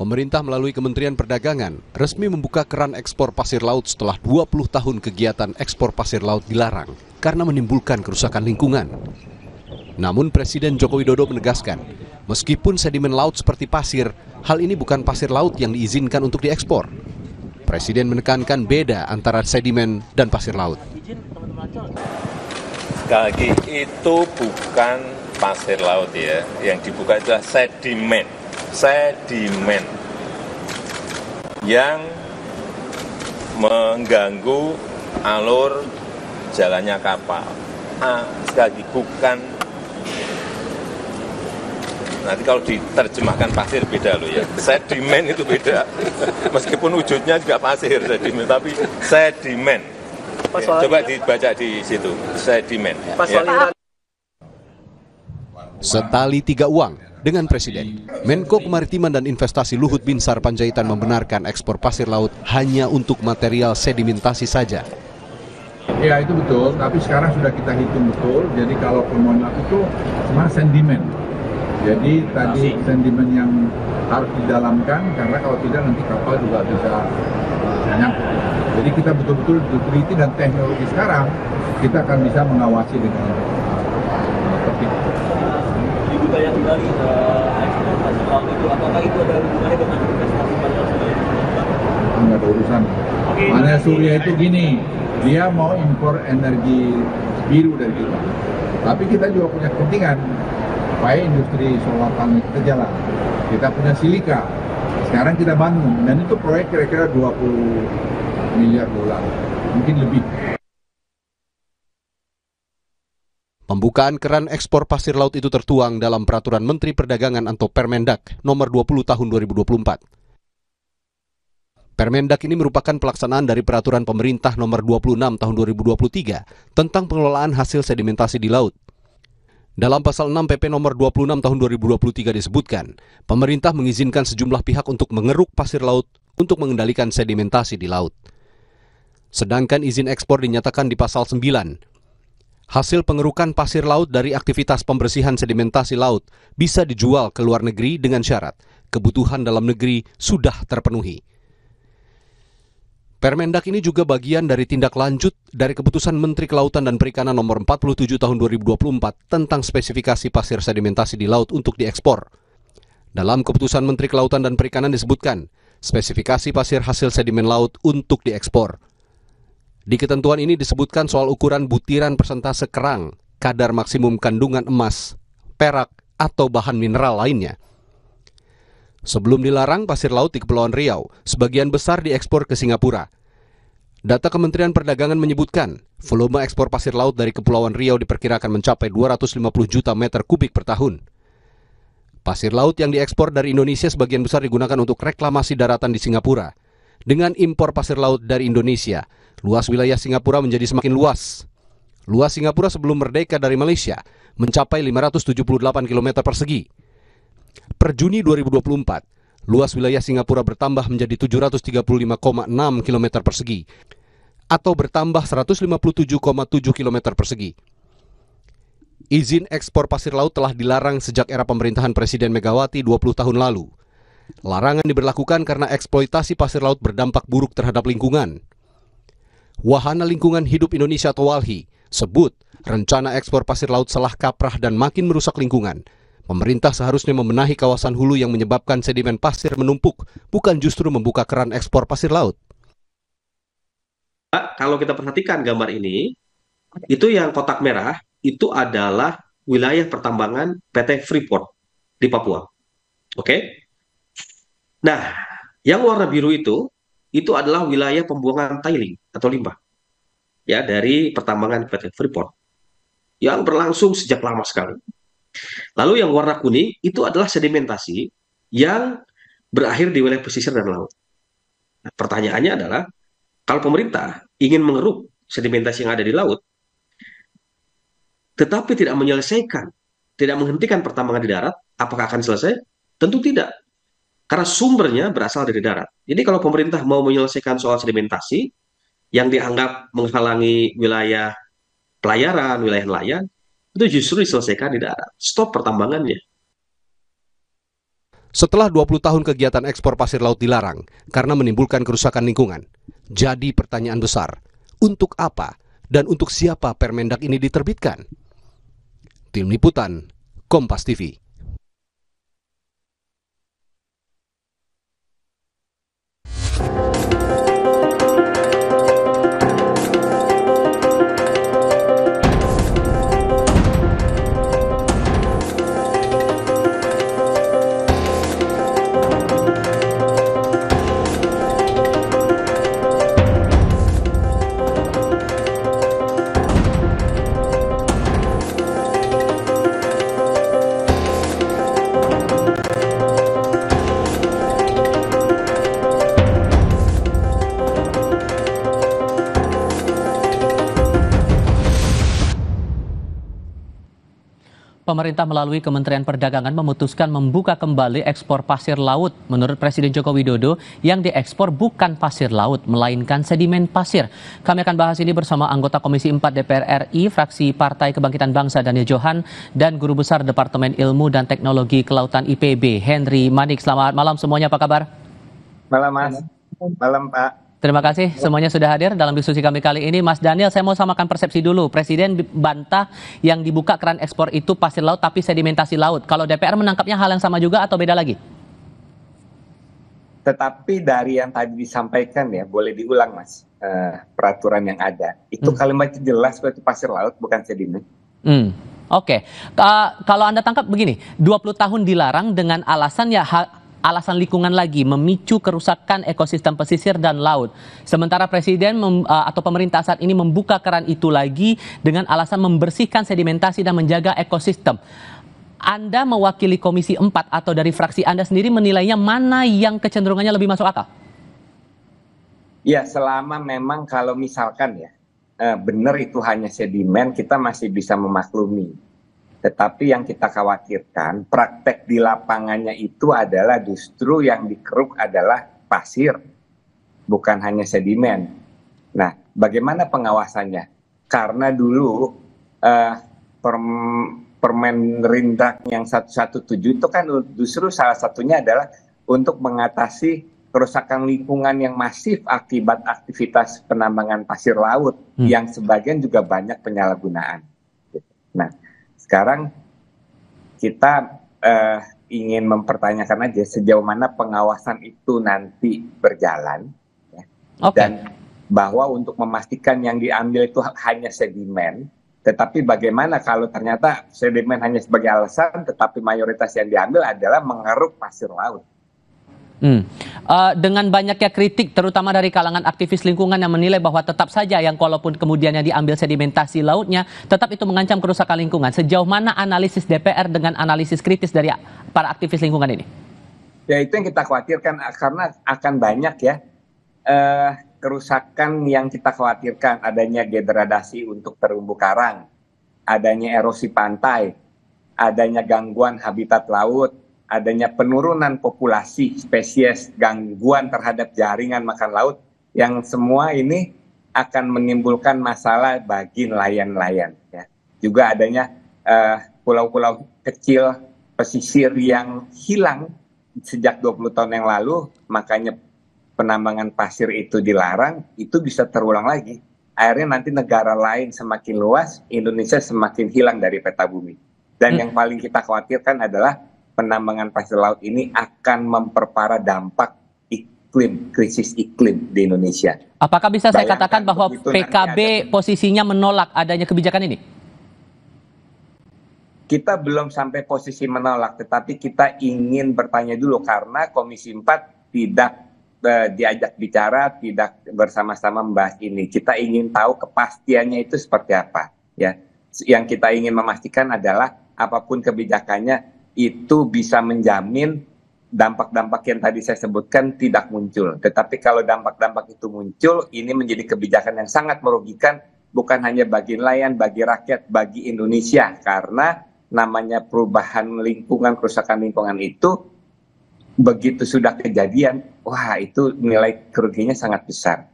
Pemerintah melalui Kementerian Perdagangan resmi membuka keran ekspor pasir laut setelah 20 tahun kegiatan ekspor pasir laut dilarang karena menimbulkan kerusakan lingkungan. Namun Presiden Joko Widodo menegaskan, meskipun sedimen laut seperti pasir, hal ini bukan pasir laut yang diizinkan untuk diekspor. Presiden menekankan beda antara sedimen dan pasir laut. Sekali lagi, itu bukan pasir laut ya, yang dibuka adalah sedimen yang mengganggu alur jalannya kapal. Sekali lagi, bukan. Nanti kalau diterjemahkan pasir beda loh ya. Sedimen itu beda. Meskipun wujudnya juga pasir sedimen, tapi sedimen. Ya, coba dibaca di situ, sedimen. Ya. Setali tiga uang dengan Presiden. Menko Kemaritiman dan Investasi Luhut Binsar Panjaitan membenarkan ekspor pasir laut hanya untuk material sedimentasi saja. Ya itu betul, tapi sekarang sudah kita hitung betul. Jadi kalau permohonan itu cuma sedimen. Jadi tadi sedimen yang harus didalamkan, karena kalau tidak nanti kapal juga bisa nyangkut. Jadi kita betul-betul teliti dan teknologi sekarang kita akan bisa mengawasi dengan tertib. Dibuka kembali ekspor pasir laut itu, apakah itu ada hubungannya dengan investasi panjang surya? Nggak ada urusan. Panel surya itu gini, dia mau impor energi biru dari kita. Tapi kita juga punya kepentingan supaya industri solar panel kita jalan. Kita punya silika, sekarang kita bangun, dan itu proyek kira-kira 20 miliar dolar, mungkin lebih. Pembukaan keran ekspor pasir laut itu tertuang dalam Peraturan Menteri Perdagangan atau Permendak nomor 20 tahun 2024. Permendak ini merupakan pelaksanaan dari Peraturan Pemerintah nomor 26 tahun 2023 tentang pengelolaan hasil sedimentasi di laut. Dalam pasal 6 PP nomor 26 tahun 2023 disebutkan, pemerintah mengizinkan sejumlah pihak untuk mengeruk pasir laut untuk mengendalikan sedimentasi di laut. Sedangkan izin ekspor dinyatakan di pasal 9. Hasil pengerukan pasir laut dari aktivitas pembersihan sedimentasi laut bisa dijual ke luar negeri dengan syarat kebutuhan dalam negeri sudah terpenuhi. Permendak ini juga bagian dari tindak lanjut dari Keputusan Menteri Kelautan dan Perikanan nomor 47 tahun 2024 tentang spesifikasi pasir sedimentasi di laut untuk diekspor. Dalam Keputusan Menteri Kelautan dan Perikanan disebutkan, spesifikasi pasir hasil sedimen laut untuk diekspor. Di ketentuan ini disebutkan soal ukuran butiran persentase kerang, kadar maksimum kandungan emas, perak, atau bahan mineral lainnya. Sebelum dilarang pasir laut di Kepulauan Riau, sebagian besar diekspor ke Singapura. Data Kementerian Perdagangan menyebutkan, volume ekspor pasir laut dari Kepulauan Riau diperkirakan mencapai 250 juta meter kubik per tahun. Pasir laut yang diekspor dari Indonesia sebagian besar digunakan untuk reklamasi daratan di Singapura. Dengan impor pasir laut dari Indonesia, luas wilayah Singapura menjadi semakin luas. Luas Singapura sebelum merdeka dari Malaysia mencapai 578 km persegi. Per Juni 2024, luas wilayah Singapura bertambah menjadi 735,6 km persegi atau bertambah 157,7 km persegi. Izin ekspor pasir laut telah dilarang sejak era pemerintahan Presiden Megawati 20 tahun lalu. Larangan diberlakukan karena eksploitasi pasir laut berdampak buruk terhadap lingkungan. Wahana Lingkungan Hidup Indonesia atau WALHI sebut rencana ekspor pasir laut salah kaprah dan makin merusak lingkungan. Pemerintah seharusnya membenahi kawasan hulu yang menyebabkan sedimen pasir menumpuk, bukan justru membuka keran ekspor pasir laut. Kalau kita perhatikan gambar ini, itu yang kotak merah, itu adalah wilayah pertambangan PT Freeport di Papua. Oke? Nah, yang warna biru itu adalah wilayah pembuangan tailing atau limbah ya dari pertambangan PT Freeport yang berlangsung sejak lama sekali. Lalu yang warna kuning itu adalah sedimentasi yang berakhir di wilayah pesisir dan laut. Nah, pertanyaannya adalah, kalau pemerintah ingin mengeruk sedimentasi yang ada di laut, tetapi tidak menyelesaikan, tidak menghentikan pertambangan di darat, apakah akan selesai? Tentu tidak. Karena sumbernya berasal dari darat. Jadi kalau pemerintah mau menyelesaikan soal sedimentasi yang dianggap menghalangi wilayah pelayaran, wilayah nelayan, itu justru diselesaikan di darat. Stop pertambangannya. Setelah 20 tahun kegiatan ekspor pasir laut dilarang karena menimbulkan kerusakan lingkungan, jadi pertanyaan besar, untuk apa dan untuk siapa Permendak ini diterbitkan? Tim Liputan, Kompas TV. Pemerintah melalui Kementerian Perdagangan memutuskan membuka kembali ekspor pasir laut. Menurut Presiden Joko Widodo, yang diekspor bukan pasir laut, melainkan sedimen pasir. Kami akan bahas ini bersama anggota Komisi 4 DPR RI, fraksi Partai Kebangkitan Bangsa Daniel Johan, dan Guru Besar Departemen Ilmu dan Teknologi Kelautan IPB, Henry Manik. Selamat malam semuanya, apa kabar? Malam Mas, malam Pak. Terima kasih semuanya sudah hadir dalam diskusi kami kali ini. Mas Daniel, saya mau samakan persepsi dulu. Presiden bantah yang dibuka keran ekspor itu pasir laut tapi sedimentasi laut. Kalau DPR menangkapnya hal yang sama juga atau beda lagi? Tetapi dari yang tadi disampaikan ya, boleh diulang Mas, peraturan yang ada. Itu kalimatnya jelas bahwa itu pasir laut bukan sedimen. Oke. Kalau Anda tangkap begini, 20 tahun dilarang dengan alasan ya alasan lingkungan lagi, memicu kerusakan ekosistem pesisir dan laut. Sementara Presiden atau pemerintah saat ini membuka keran itu lagi dengan alasan membersihkan sedimentasi dan menjaga ekosistem. Anda mewakili Komisi 4 atau dari fraksi Anda sendiri menilainya mana yang kecenderungannya lebih masuk akal? Ya, selama memang kalau misalkan ya, benar itu hanya sedimen, kita masih bisa memaklumi. Tetapi yang kita khawatirkan, praktek di lapangannya itu adalah justru yang dikeruk adalah pasir, bukan hanya sedimen. Nah, bagaimana pengawasannya? Karena dulu Permenrindak yang 117 itu kan justru salah satunya adalah untuk mengatasi kerusakan lingkungan yang masif akibat aktivitas penambangan pasir laut, yang sebagian juga banyak penyalahgunaan. Nah, sekarang kita ingin mempertanyakan aja sejauh mana pengawasan itu nanti berjalan, ya. Dan bahwa untuk memastikan yang diambil itu hanya sedimen, tetapi bagaimana kalau ternyata sedimen hanya sebagai alasan, tetapi mayoritas yang diambil adalah mengeruk pasir laut. Dengan banyaknya kritik terutama dari kalangan aktivis lingkungan yang menilai bahwa tetap saja yang kalaupun kemudian yang diambil sedimentasi lautnya tetap itu mengancam kerusakan lingkungan. Sejauh mana analisis DPR dengan analisis kritis dari para aktivis lingkungan ini? Ya, itu yang kita khawatirkan karena akan banyak ya kerusakan yang kita khawatirkan, adanya degradasi untuk terumbu karang, adanya erosi pantai, adanya gangguan habitat laut, adanya penurunan populasi spesies, gangguan terhadap jaringan makan laut, yang semua ini akan menimbulkan masalah bagi nelayan-nelayan. Ya. Juga adanya pulau-pulau kecil pesisir yang hilang sejak 20 tahun yang lalu, makanya penambangan pasir itu dilarang, itu bisa terulang lagi. Akhirnya nanti negara lain semakin luas, Indonesia semakin hilang dari peta bumi. Dan yang paling kita khawatirkan adalah penambangan pasir laut ini akan memperparah dampak iklim, krisis iklim di Indonesia. Apakah bisa saya katakan bahwa PKB posisinya menolak adanya kebijakan ini? Kita belum sampai posisi menolak, tetapi kita ingin bertanya dulu karena Komisi 4 tidak diajak bicara, tidak bersama-sama membahas ini. Kita ingin tahu kepastiannya itu seperti apa. Ya, yang kita ingin memastikan adalah apapun kebijakannya itu bisa menjamin dampak-dampak yang tadi saya sebutkan tidak muncul. Tetapi kalau dampak-dampak itu muncul, ini menjadi kebijakan yang sangat merugikan, bukan hanya bagi nelayan, bagi rakyat, bagi Indonesia. Karena namanya perubahan lingkungan, kerusakan lingkungan itu, begitu sudah kejadian, wah itu nilai kerugiannya sangat besar.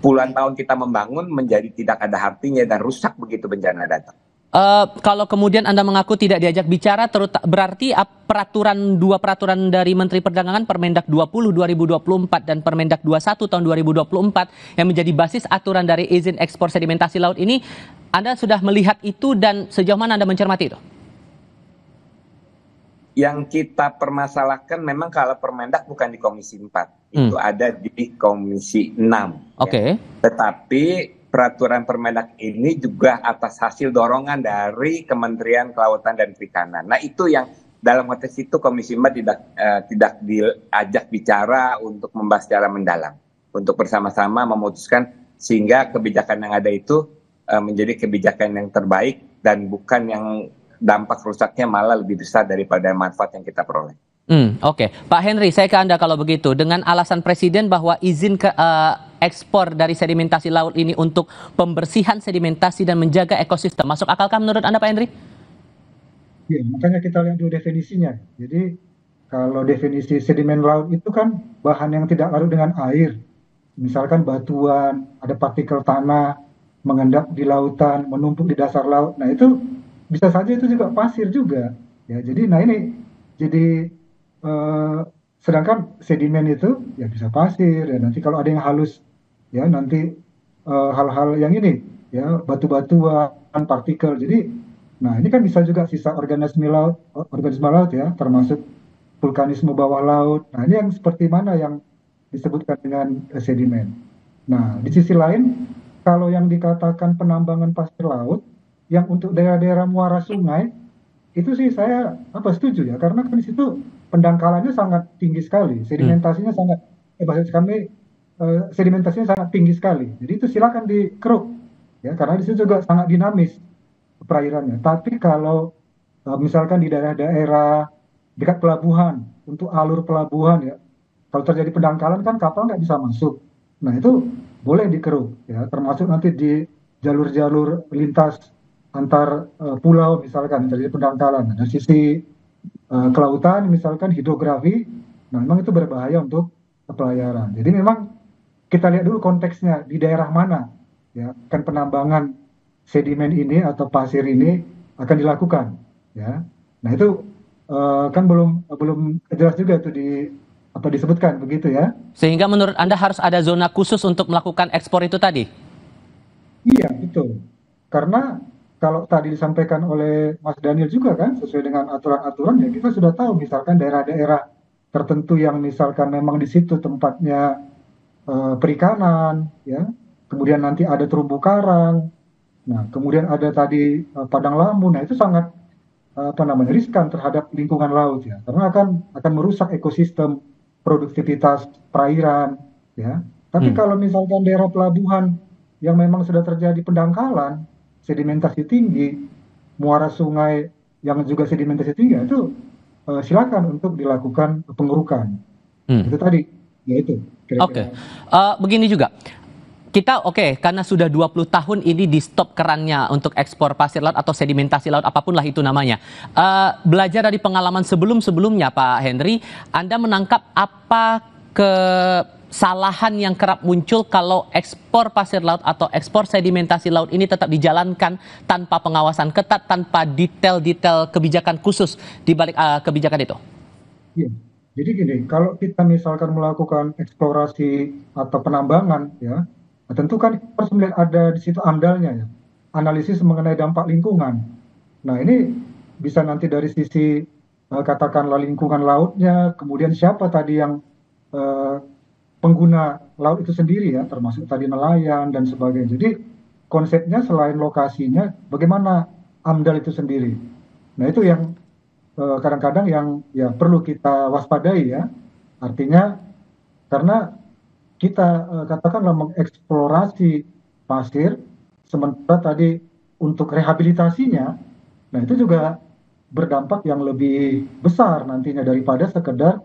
Puluhan tahun kita membangun menjadi tidak ada artinya dan rusak begitu bencana datang. Kalau kemudian Anda mengaku tidak diajak bicara, berarti dua peraturan dari Menteri Perdagangan, Permendak 20 2024 dan Permendak 21 tahun 2024 yang menjadi basis aturan dari izin ekspor sedimentasi laut ini, Anda sudah melihat itu dan sejauh mana Anda mencermati itu? Yang kita permasalahkan memang kalau Permendak bukan di Komisi 4, itu ada di Komisi 6. Oke. Ya. Tetapi peraturan Permendak ini juga atas hasil dorongan dari Kementerian Kelautan dan Perikanan. Nah itu yang dalam konteks itu Komisi 4 tidak diajak bicara untuk membahas secara mendalam, untuk bersama-sama memutuskan sehingga kebijakan yang ada itu menjadi kebijakan yang terbaik dan bukan yang dampak rusaknya malah lebih besar daripada manfaat yang kita peroleh. Oke. Pak Henry, saya ke Anda kalau begitu. Dengan alasan Presiden bahwa izin ekspor dari sedimentasi laut ini untuk pembersihan sedimentasi dan menjaga ekosistem, masuk akalkah menurut Anda, Pak Henry? Ya, makanya kita lihat dulu definisinya. Jadi kalau definisi sedimen laut itu kan bahan yang tidak larut dengan air. Misalkan batuan, ada partikel tanah, mengendap di lautan, menumpuk di dasar laut. Nah itu bisa saja itu juga pasir juga. Ya, jadi jadi sedangkan sedimen itu ya bisa pasir ya, nanti kalau ada yang halus ya nanti hal-hal yang ini ya batu-batuan, partikel. Jadi nah ini kan bisa juga sisa organisme laut ya, termasuk vulkanisme bawah laut. Nah ini yang seperti mana yang disebutkan dengan sedimen. Nah di sisi lain kalau yang dikatakan penambangan pasir laut yang untuk daerah-daerah muara sungai itu sih saya setuju ya, karena kan di situ pendangkalannya sangat tinggi sekali, sedimentasinya sedimentasinya sangat tinggi sekali. Jadi itu silakan dikeruk ya, karena di situ juga sangat dinamis perairannya. Tapi kalau misalkan di daerah-daerah dekat pelabuhan, untuk alur pelabuhan ya, kalau terjadi pendangkalan kan kapal nggak bisa masuk. Nah itu boleh dikeruk ya, termasuk nanti di jalur-jalur lintas antar pulau misalkan terjadi pendangkalan. Dari sisi kelautan misalkan hidrografi, nah memang itu berbahaya untuk pelayaran. Jadi memang kita lihat dulu konteksnya di daerah mana ya kan penambangan sedimen ini atau pasir ini akan dilakukan ya. Nah itu kan belum jelas juga itu disebutkan begitu ya. Sehingga menurut Anda harus ada zona khusus untuk melakukan ekspor itu tadi? Iya betul, karena kalau tadi disampaikan oleh Mas Daniel juga kan, sesuai dengan aturan-aturan ya kita sudah tahu misalkan daerah-daerah tertentu yang misalkan memang di situ tempatnya perikanan, ya, kemudian nanti ada terumbu karang, nah kemudian ada tadi padang lamun, nah itu sangat riskan terhadap lingkungan laut ya, karena akan merusak ekosistem produktivitas perairan, ya. Tapi kalau misalkan daerah pelabuhan yang memang sudah terjadi pendangkalan, sedimentasi tinggi, muara sungai yang juga sedimentasi tinggi, itu silakan untuk dilakukan pengerukan. Itu tadi, ya itu. Oke. Begini juga, kita karena sudah 20 tahun ini di stop kerannya untuk ekspor pasir laut atau sedimentasi laut, apapun lah itu namanya. Belajar dari pengalaman sebelum-sebelumnya Pak Henry, Anda menangkap apa kesalahan yang kerap muncul kalau ekspor pasir laut atau ekspor sedimentasi laut ini tetap dijalankan tanpa pengawasan ketat, tanpa detail-detail kebijakan khusus di balik kebijakan itu? Iya. Jadi gini, kalau kita misalkan melakukan eksplorasi atau penambangan ya, tentu kan harus melihat ada di situ amdalnya ya, analisis mengenai dampak lingkungan. Nah ini bisa nanti dari sisi katakanlah lingkungan lautnya, kemudian siapa tadi yang pengguna laut itu sendiri ya, termasuk tadi nelayan dan sebagainya. Jadi konsepnya selain lokasinya, bagaimana AMDAL itu sendiri. Nah itu yang kadang-kadang yang ya perlu kita waspadai ya. Artinya karena kita katakanlah mengeksplorasi pasir, sementara tadi untuk rehabilitasinya, nah itu juga berdampak yang lebih besar nantinya daripada sekedar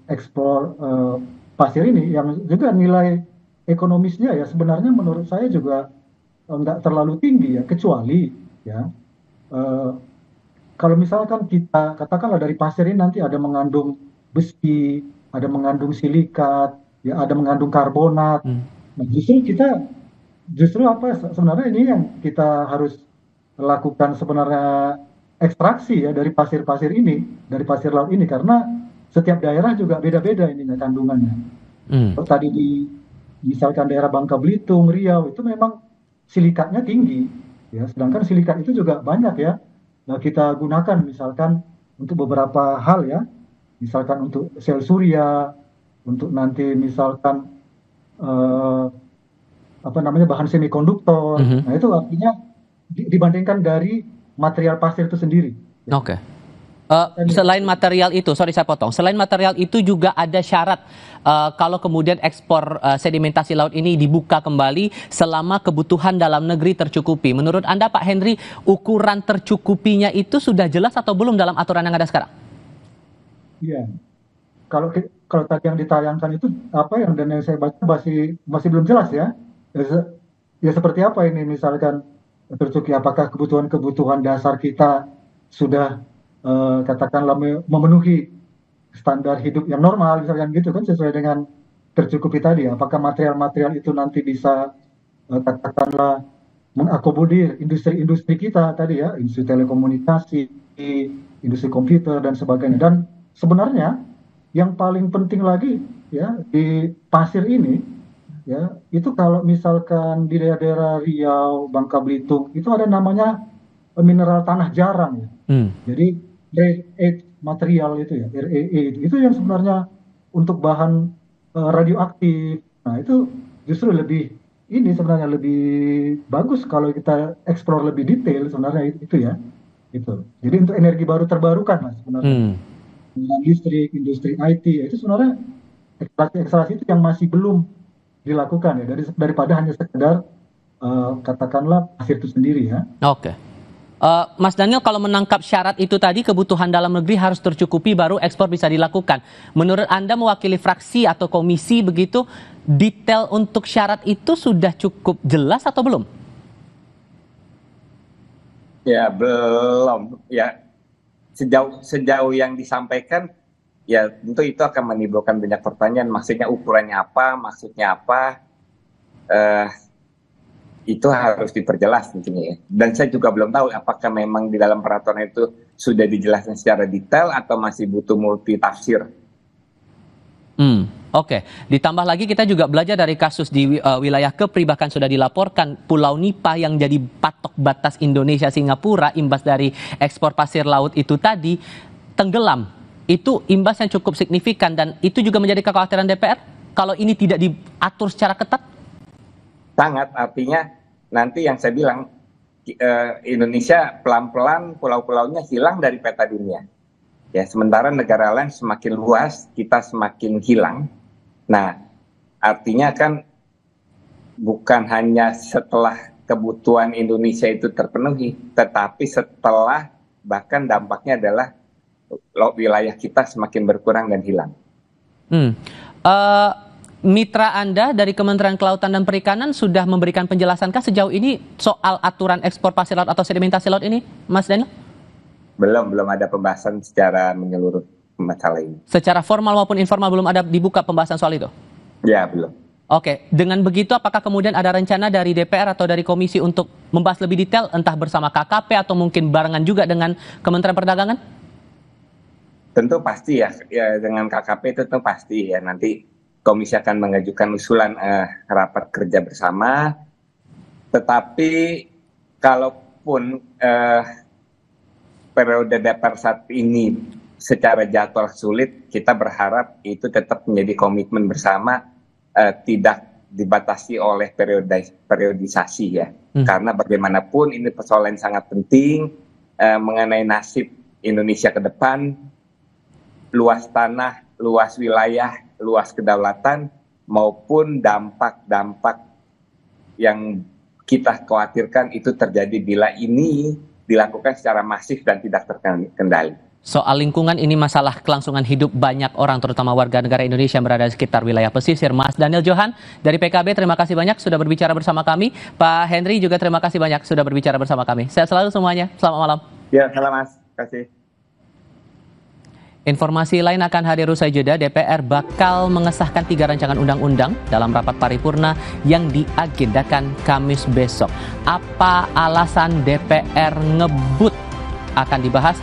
eksplor pasir ini, yang juga nilai ekonomisnya ya sebenarnya menurut saya juga nggak terlalu tinggi ya, kecuali ya kalau misalkan kita katakanlah dari pasir ini nanti ada mengandung besi, ada mengandung silikat, ya ada mengandung karbonat. Nah, justru apa sebenarnya ini yang kita harus melakukan sebenarnya ekstraksi ya dari pasir-pasir ini, dari pasir laut ini, karena setiap daerah juga beda-beda ininya kandungannya. Kalau tadi di misalkan daerah Bangka Belitung, Riau itu memang silikatnya tinggi, ya. Sedangkan silikat itu juga banyak ya. Nah, kita gunakan misalkan untuk beberapa hal ya, misalkan untuk sel surya, untuk nanti misalkan eh, apa namanya bahan semikonduktor. Nah, itu artinya dibandingkan dari material pasir itu sendiri. Oke. Selain material itu, sorry saya potong. Selain material itu juga ada syarat kalau kemudian ekspor sedimentasi laut ini dibuka kembali selama kebutuhan dalam negeri tercukupi. Menurut Anda Pak Henry, ukuran tercukupinya itu sudah jelas atau belum dalam aturan yang ada sekarang? Iya. Kalau tadi yang ditayangkan itu apa yang dan yang saya baca masih belum jelas ya. Ya seperti apa ini misalkan tercukupi, apakah kebutuhan-kebutuhan dasar kita sudah katakanlah memenuhi standar hidup yang normal misalkan gitu kan, sesuai dengan tercukupi tadi. Apakah material-material itu nanti bisa katakanlah mengakomodir industri-industri kita tadi ya, industri telekomunikasi, industri komputer dan sebagainya. Dan sebenarnya yang paling penting lagi ya di pasir ini ya, itu kalau misalkan di daerah-daerah Riau, Bangka Belitung itu ada namanya mineral tanah jarang ya. Jadi rare earth material itu ya, REE itu yang sebenarnya untuk bahan radioaktif. Nah, itu justru ini sebenarnya lebih bagus kalau kita eksplor lebih detail sebenarnya itu ya. Itu. Jadi untuk energi baru terbarukan lah sebenarnya. Listrik, industri IT ya, itu sebenarnya ekstraksi itu yang masih belum dilakukan ya, daripada hanya sekedar katakanlah pasir itu sendiri ya. Oke. Mas Daniel, kalau menangkap syarat itu tadi, kebutuhan dalam negeri harus tercukupi baru ekspor bisa dilakukan. Menurut Anda mewakili fraksi atau komisi begitu, detail untuk syarat itu sudah cukup jelas atau belum? Ya belum. Ya sejauh yang disampaikan, ya tentu itu akan menimbulkan banyak pertanyaan. Maksudnya ukurannya apa? Maksudnya apa? Itu harus diperjelas tentunya ya. Dan saya juga belum tahu apakah memang di dalam peraturan itu sudah dijelaskan secara detail atau masih butuh multi tafsir. Oke. Ditambah lagi kita juga belajar dari kasus di wilayah Kepri, bahkan sudah dilaporkan Pulau Nipah yang jadi patok batas Indonesia Singapura imbas dari ekspor pasir laut itu tadi tenggelam. Itu imbas yang cukup signifikan dan itu juga menjadi kekhawatiran DPR kalau ini tidak diatur secara ketat. Sangat, artinya nanti yang saya bilang Indonesia pelan-pelan pulau-pulaunya hilang dari peta dunia. Ya, sementara negara lain semakin luas, kita semakin hilang. Nah, artinya kan bukan hanya setelah kebutuhan Indonesia itu terpenuhi, tetapi setelah bahkan dampaknya adalah wilayah kita semakin berkurang dan hilang. Mitra Anda dari Kementerian Kelautan dan Perikanan sudah memberikan penjelasankah sejauh ini soal aturan ekspor pasir laut atau sedimentasi laut ini, Mas Daniel? Belum ada pembahasan secara menyeluruh masalah ini. Secara formal maupun informal belum ada dibuka pembahasan soal itu? Ya, belum. Oke, dengan begitu apakah kemudian ada rencana dari DPR atau dari komisi untuk membahas lebih detail, entah bersama KKP atau mungkin barengan juga dengan Kementerian Perdagangan? Tentu pasti ya dengan KKP itu tentu pasti ya, nanti komisi akan mengajukan usulan rapat kerja bersama. Tetapi kalaupun periode DPR saat ini secara jadwal sulit, kita berharap itu tetap menjadi komitmen bersama, tidak dibatasi oleh periodisasi ya. Karena bagaimanapun ini persoalan sangat penting mengenai nasib Indonesia ke depan, luas tanah, luas wilayah, luas kedaulatan maupun dampak-dampak yang kita khawatirkan itu terjadi bila ini dilakukan secara masif dan tidak terkendali. Soal lingkungan ini masalah kelangsungan hidup banyak orang, terutama warga negara Indonesia yang berada di sekitar wilayah pesisir. Mas Daniel Johan dari PKB, terima kasih banyak sudah berbicara bersama kami. Pak Henry juga terima kasih banyak sudah berbicara bersama kami. Sehat selalu semuanya. Selamat malam. Ya, selamat. Terima kasih. Informasi lain akan hadir usai jeda. DPR bakal mengesahkan 3 rancangan undang-undang dalam rapat paripurna yang diagendakan Kamis besok. Apa alasan DPR ngebut? Akan dibahas